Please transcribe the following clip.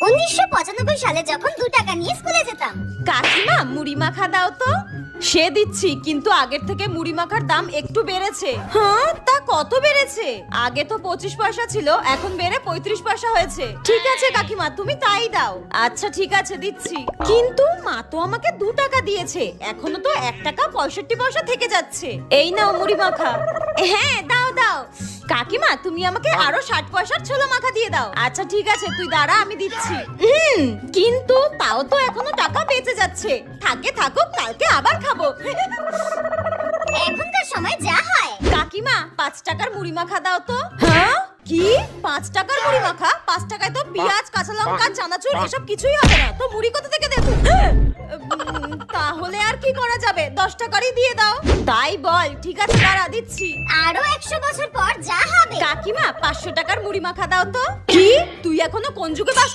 1995 সালে যখন 2 টাকা নিয়ে স্কুলে যেতাম। কাকিমা মুড়ি মাখা দাও তো। সে দিচ্ছি, কিন্তু আগের থেকে মুড়ি মাখার দাম একটু বেড়েছে। হ্যাঁ, তা কত বেড়েছে? আগে তো 25 পয়সা ছিল, এখন বেড়ে 35 পয়সা হয়েছে। ঠিক আছে কাকিমা, তুমি তাই দাও। আচ্ছা ঠিক আছে, দিচ্ছি। কিন্তু মা তো আমাকে 2 টাকা দিয়েছে, এখনো তো 1 টাকা 65 পয়সা থেকে যাচ্ছে। এই নাও মুড়ি মাখা। হ্যাঁ দাও দাও। কাকিমা তুমি আমাকে আরো 60 পয়সার ছোলা মাখা দিয়ে দাও। আচ্ছা ঠিক আছে, তুই দাঁড়া, আমি দিচ্ছি। কিন্তু তাও তো এখনো টাকা বেঁচে যাচ্ছে। থাকে থাকুক, কালকে আবার খাবো। এখনকার সময় যা হয়। কাকিমা 5 টাকার মুড়ি মাখা দাও তো। হ্যাঁ কি 5 টাকার মুড়ি মাখা? 5 টাকায় তো পেঁয়াজ, কাঁচা লঙ্কা, চানাচুর এসব কিছুই হবে না, তো মুড়ি কোথা থেকে দেবো? তাহলে আর কি করা যাবে, 10 টাকারই দিয়ে দাও। তাই বল, ঠিক আছে দাঁড়া, দিচ্ছি। আরো 100 বছর পর যা হবে। কাকিমা 500 টাকার মুড়ি মাখা দাও তো। কি তুই এখনো কোন যুগে বাস